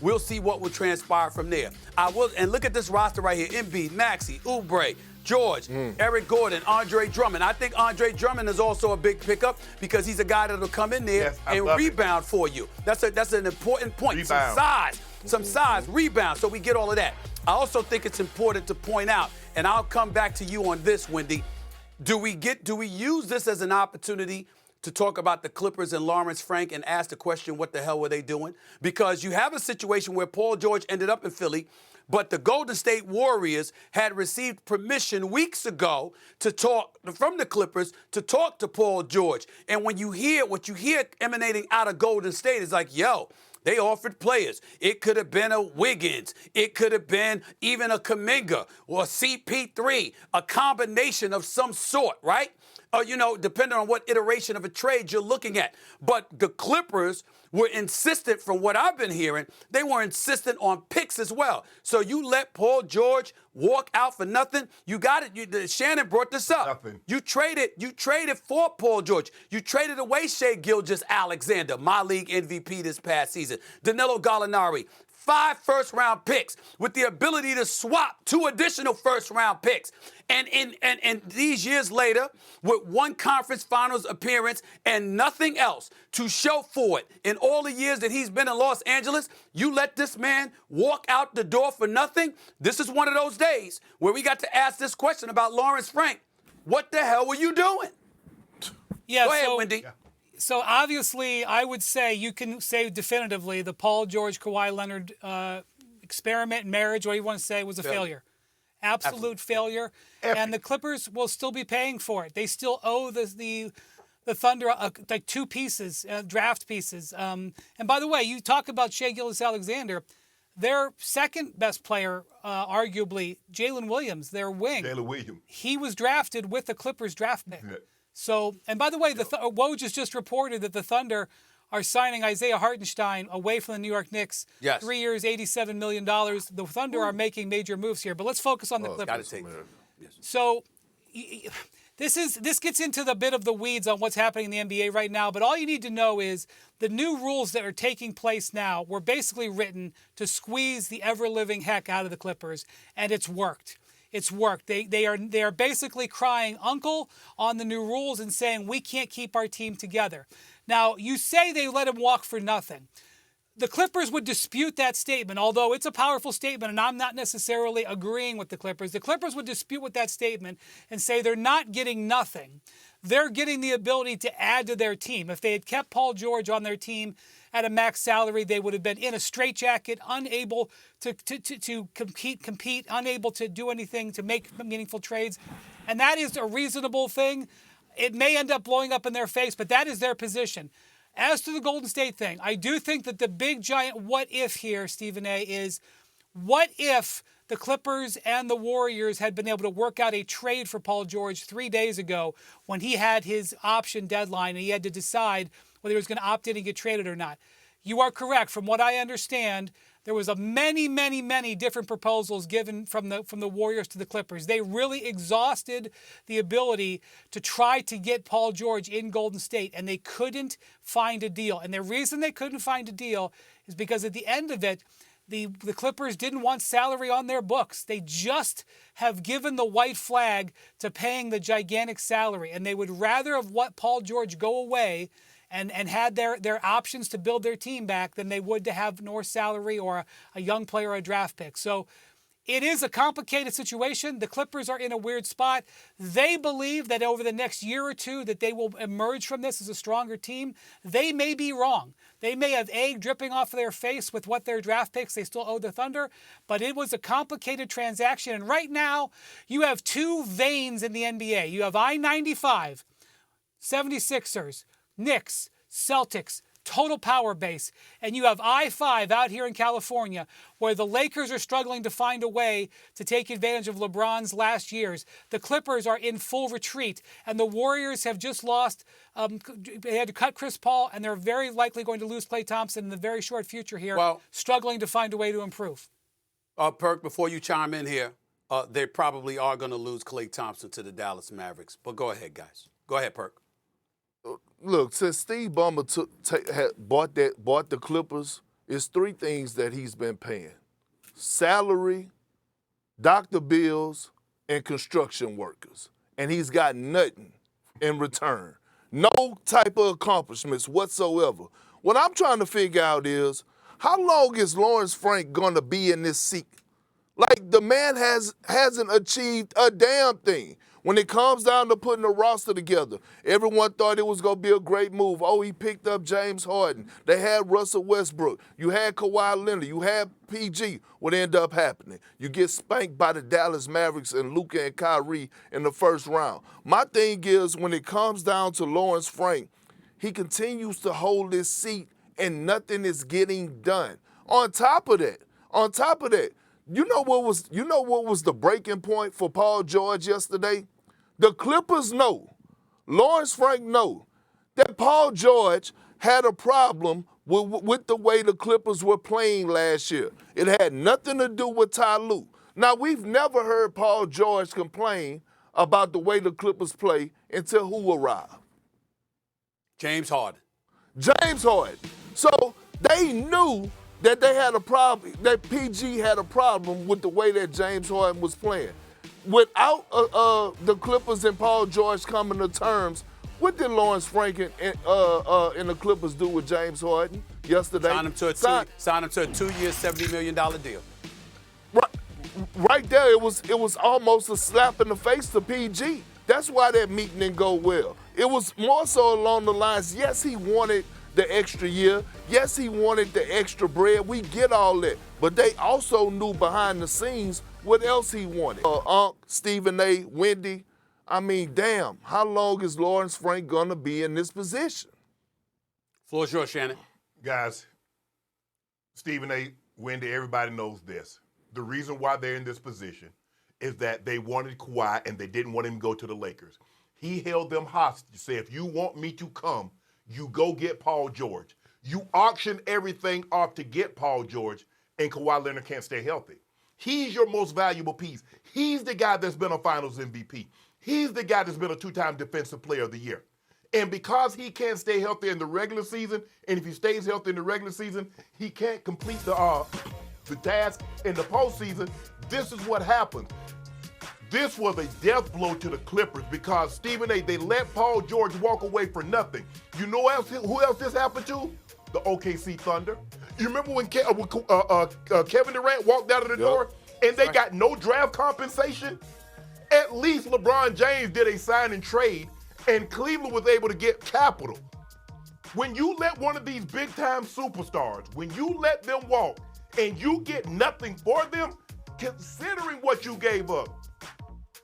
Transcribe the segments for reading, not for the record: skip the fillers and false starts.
We'll see what will transpire from there. And look at this roster right here. Embiid, Maxey, Oubre, George, Eric Gordon, Andre Drummond. I think Andre Drummond is also a big pickup because he's a guy that'll come in there and rebound for you. That's an important point. Rebound. Some size, rebound, so we get all of that. I also think it's important to point out, and I'll come back to you on this, Wendy. Do we use this as an opportunity to talk about the Clippers and Lawrence Frank and ask the question, what the hell were they doing? Because you have a situation where Paul George ended up in Philly, but the Golden State Warriors had received permission weeks ago to talk from the Clippers to talk to Paul George. And when you hear what you hear emanating out of Golden State is like, yo, they offered players. It could have been a Wiggins. It could have been even a Kuminga or a CP3, a combination of some sort, right? Depending on what iteration of a trade you're looking at. But the Clippers were insistent, from what I've been hearing, they were insistent on picks as well. So you let Paul George walk out for nothing. You got it. Shannon brought this up. Nothing. You traded for Paul George. You traded away Shai Gilgeous-Alexander, my league MVP this past season. Danilo Gallinari. 5 first-round picks with the ability to swap 2 additional first-round picks. And these years later, with 1 conference finals appearance and nothing else to show for it, in all the years that he's been in Los Angeles, you let this man walk out the door for nothing? This is one of those days where we got to ask this question about Lawrence Frank. What the hell were you doing? Yeah, Go ahead, Wendy. Yeah. So obviously, I would say you can say definitively the Paul George, Kawhi Leonard experiment, marriage, what you want to say, was a failure. Absolute failure. And the Clippers will still be paying for it. They still owe the Thunder like 2 pieces, draft pieces. And by the way, you talk about Shai Gilgeous-Alexander. Their second best player, arguably, Jalen Williams, their wing. Jalen Williams. He was drafted with the Clippers draft pick. Yeah. So, and by the way, Woj has just reported that the Thunder are signing Isaiah Hartenstein away from the New York Knicks. Yes. 3 years, $87 million. The Thunder are making major moves here, but let's focus on the Clippers. So, this gets into the bit of the weeds on what's happening in the NBA right now, but all you need to know is the new rules that are taking place now were basically written to squeeze the ever-living heck out of the Clippers, and it's worked. It's worked. They are basically crying uncle on the new rules and saying we can't keep our team together. Now, you say they let him walk for nothing. The Clippers would dispute that statement, although it's a powerful statement, and I'm not necessarily agreeing with the Clippers. The Clippers would dispute with that statement and say they're not getting nothing. They're getting the ability to add to their team. If they had kept Paul George on their team at a max salary, they would have been in a straitjacket, unable to compete, unable to do anything to make meaningful trades. And that is a reasonable thing. It may end up blowing up in their face, but that is their position. As to the Golden State thing, I do think that the big giant what if here, Stephen A., is what if the Clippers and the Warriors had been able to work out a trade for Paul George 3 days ago when he had his option deadline and he had to decide whether he was going to opt in and get traded or not. You are correct. From what I understand, there was many different proposals given from the Warriors to the Clippers. They really exhausted the ability to try to get Paul George in Golden State, and they couldn't find a deal. And the reason they couldn't find a deal is because at the end of it, the Clippers didn't want salary on their books. They just have given the white flag to paying the gigantic salary, and they would rather have let Paul George go away and had their options to build their team back than they would to have more salary or a young player or a draft pick. So it is a complicated situation. The Clippers are in a weird spot. They believe that over the next year or two that they will emerge from this as a stronger team. They may be wrong. They may have egg dripping off of their face with what their draft picks they still owe the Thunder, but it was a complicated transaction. And right now, you have 2 veins in the NBA. You have I-95, 76ers, Knicks, Celtics, total power base. And you have I-5 out here in California where the Lakers are struggling to find a way to take advantage of LeBron's last years. The Clippers are in full retreat. And the Warriors have just lost. They had to cut Chris Paul, and they're very likely going to lose Klay Thompson in the very short future here, struggling to find a way to improve. Perk, before you chime in here, they probably are going to lose Klay Thompson to the Dallas Mavericks. But go ahead, guys. Go ahead, Perk. Look, since Steve Ballmer bought the Clippers it's 3 things that he's been paying: salary, doctor bills, and construction workers. And he's got nothing in return. No type of accomplishments whatsoever. What I'm trying to figure out is, how long is Lawrence Frank going to be in this seat? Like, the man hasn't achieved a damn thing. When it comes down to putting a roster together, everyone thought it was going to be a great move. Oh, he picked up James Harden. They had Russell Westbrook. You had Kawhi Leonard. You had PG. What ended up happening? You get spanked by the Dallas Mavericks and Luka and Kyrie in the first round. My thing is, when it comes down to Lawrence Frank, he continues to hold his seat and nothing is getting done. On top of that, you know what was the breaking point for Paul George yesterday? The Clippers know, Lawrence Frank know, that Paul George had a problem with the way the Clippers were playing last year. It had nothing to do with Ty Lue. Now, we've never heard Paul George complain about the way the Clippers play until who arrived? James Harden. James Harden. So they knew that they had a problem, that PG had a problem with the way that James Harden was playing. Without the Clippers and Paul George coming to terms, what did Lawrence Frank and the Clippers do with James Harden yesterday? Sign him to a 2-year, $70 million deal. Right there, it was almost a slap in the face to PG. That's why that meeting didn't go well. It was more so along the lines, yes, he wanted the extra year. Yes, he wanted the extra bread. We get all that. But they also knew behind the scenes what else he wanted. Unc, Stephen A., Wendy, I mean, damn, how long is Lawrence Frank going to be in this position? Floor's yours, Shannon. Guys, Stephen A., Wendy, everybody knows this. The reason why they're in this position is that they wanted Kawhi and they didn't want him to go to the Lakers. He held them hostage, said, if you want me to come, you go get Paul George. You auction everything off to get Paul George, and Kawhi Leonard can't stay healthy. He's your most valuable piece. He's the guy that's been a Finals MVP. He's the guy that's been a 2-time Defensive Player of the Year. And because he can't stay healthy in the regular season, and if he stays healthy in the regular season, he can't complete the task in the postseason, this is what happens. This was a death blow to the Clippers because, Stephen A., they let Paul George walk away for nothing. You know who else this happened to? The OKC Thunder. You remember when Kevin Durant walked out of the door and they got no draft compensation? At least LeBron James did a sign and trade and Cleveland was able to get capital. When you let one of these big-time superstars, when you let them walk and you get nothing for them, considering what you gave up,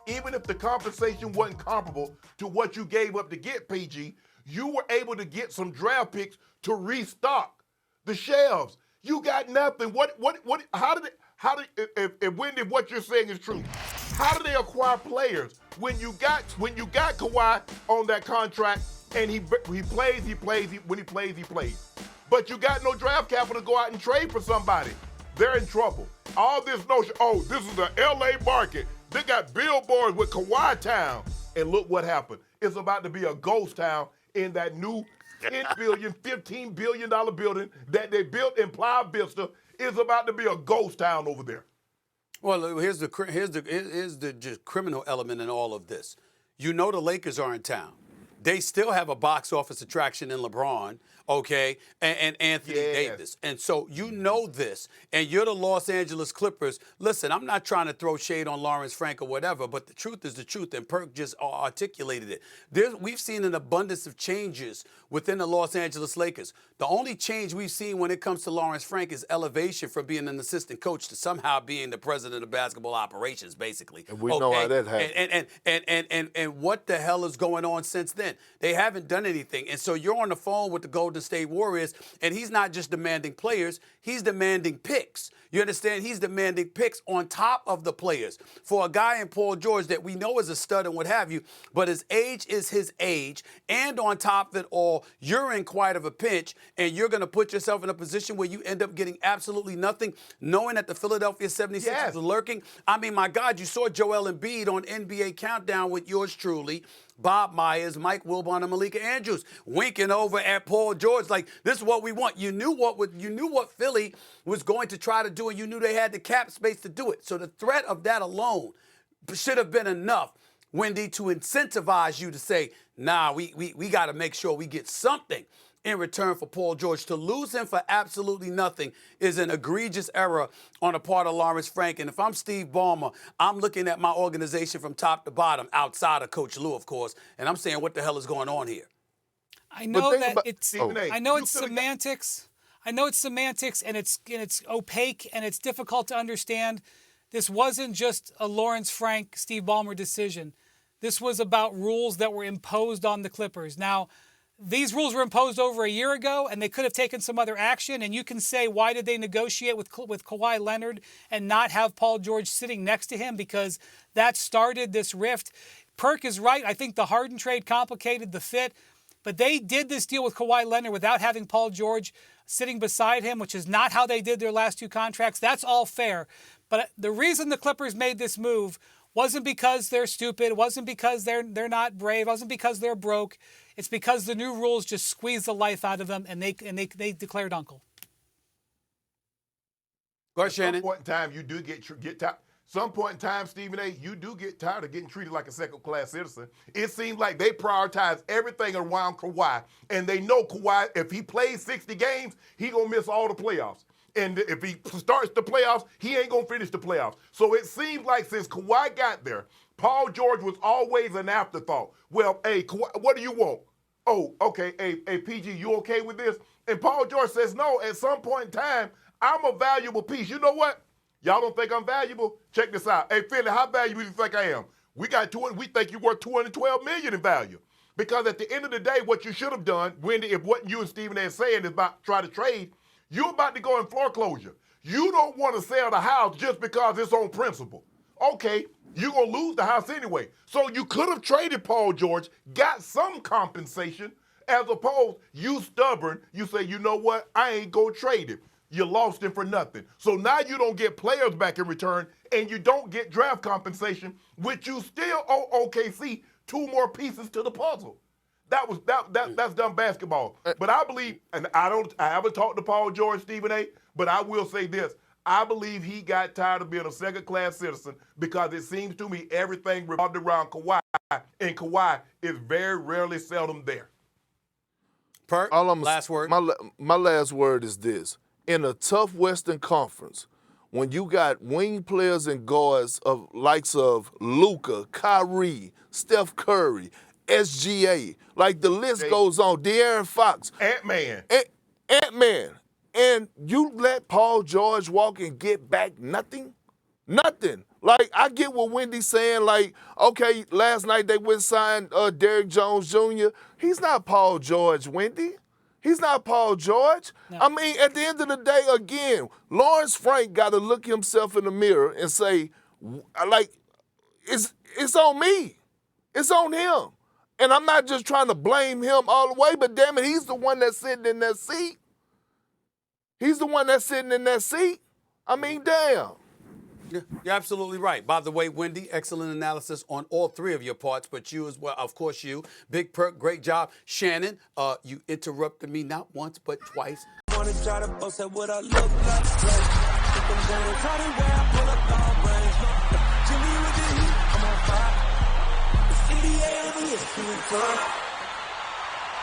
even if the compensation wasn't comparable to what you gave up to get PG, you were able to get some draft picks to restock the shelves. You got nothing. If Wendy, what you're saying is true, how do they acquire players when you got Kawhi on that contract and he plays, when he plays. But you got no draft capital to go out and trade for somebody. They're in trouble. All this notion, this is the LA market. They got billboards with Kawhi Town. And look what happened. It's about to be a ghost town in that new $10 billion, $15 billion building that they built in Playa Vista. It's about to be a ghost town over there. Well, here's the just criminal element in all of this. You know the Lakers are in town. They still have a box office attraction in LeBron, okay, and Anthony Davis. And so you know this, and you're the Los Angeles Clippers. Listen, I'm not trying to throw shade on Lawrence Frank or whatever, but the truth is the truth, and Perk just articulated it. We've seen an abundance of changes within the Los Angeles Lakers. The only change we've seen when it comes to Lawrence Frank is elevation from being an assistant coach to somehow being the president of basketball operations, basically. And we know how that happened. And what the hell is going on since then? They haven't done anything. And so you're on the phone with the Golden State Warriors, and he's not just demanding players, he's demanding picks. You understand? He's demanding picks on top of the players. For a guy in Paul George that we know is a stud and what have you, but his age is his age, and on top of it all, you're in quite of a pinch, and you're going to put yourself in a position where you end up getting absolutely nothing, knowing that the Philadelphia 76ers are lurking. I mean, my God, you saw Joel Embiid on NBA Countdown with yours truly, Bob Myers, Mike Wilbon, and Malika Andrews winking over at Paul George like this is what we want. You knew what Philly was going to try to do, and you knew they had the cap space to do it. So the threat of that alone should have been enough, Wendy, to incentivize you to say, nah, we got to make sure we get something in return for Paul George. To lose him for absolutely nothing is an egregious error on the part of Lawrence Frank. And if I'm Steve Ballmer, I'm looking at my organization from top to bottom, outside of Coach Lou, of course, and I'm saying, what the hell is going on here? I know that it's semantics. I know it's semantics, and it's opaque, and it's difficult to understand. This wasn't just a Lawrence Frank, Steve Ballmer decision. This was about rules that were imposed on the Clippers. Now, these rules were imposed over a year ago, and they could have taken some other action. And you can say, why did they negotiate with Kawhi Leonard and not have Paul George sitting next to him? Because that started this rift. Perk is right. I think the Harden trade complicated the fit. But they did this deal with Kawhi Leonard without having Paul George sitting beside him, which is not how they did their last two contracts. That's all fair. But the reason the Clippers made this move wasn't because they're stupid. It wasn't because they're not brave. It wasn't because they're broke. It's because the new rules just squeezed the life out of them, and they declared uncle. Go ahead, Shannon. At some point in time, you do get tired. Some point in time, Stephen A., you do get tired of getting treated like a second-class citizen. It seems like they prioritize everything around Kawhi, and they know Kawhi, if he plays 60 games, he going to miss all the playoffs. And if he starts the playoffs, he ain't going to finish the playoffs. So it seems like since Kawhi got there, Paul George was always an afterthought. Well, hey, Kawhi, what do you want? Oh, okay, hey, PG, you okay with this? And Paul George says, no, at some point in time, I'm a valuable piece. You know what? Y'all don't think I'm valuable? Check this out. Hey, Philly, how valuable do you think I am? We think you're worth $212 million in value. Because at the end of the day, what you should have done, Wendy, if what you and Stephen A. saying is about try to trade, you're about to go in foreclosure. You don't want to sell the house just because it's on principle. Okay, you're going to lose the house anyway. So you could have traded Paul George, got some compensation, as opposed you stubborn, you say, you know what, I ain't going to trade him. You lost him for nothing. So now you don't get players back in return, and you don't get draft compensation, which you still owe OKC 2 more pieces to the puzzle. That's dumb basketball. But I believe, and I haven't talked to Paul George, Stephen A., but I will say this. I believe he got tired of being a second-class citizen because it seems to me everything revolved around Kawhi, and Kawhi is very rarely seldom there. Perk, last word. My last word is this. In a tough Western Conference, when you got wing players and guards of likes of Luka, Kyrie, Steph Curry, SGA, like the list goes on, De'Aaron Fox. Ant-Man. And you let Paul George walk and get back nothing? Nothing. Like, I get what Wendy's saying, like, okay, last night they went and signed Derrick Jones Jr. He's not Paul George, Wendy. He's not Paul George. No. I mean, at the end of the day, again, Lawrence Frank got to look himself in the mirror and say, like, it's on me. It's on him. And I'm not just trying to blame him all the way, but damn it, he's the one that's sitting in that seat. He's the one that's sitting in that seat. I mean, damn. Yeah, you're absolutely right. By the way, Wendy, excellent analysis on all 3 of your parts, but you as well, of course you. Big Perk, great job. Shannon, you interrupted me not once but twice. Wanna try to boast at what I look like. Think I'm going try to wear, pull up all brains. Jimmy with the heat, I'm on fire. It's 88 over here,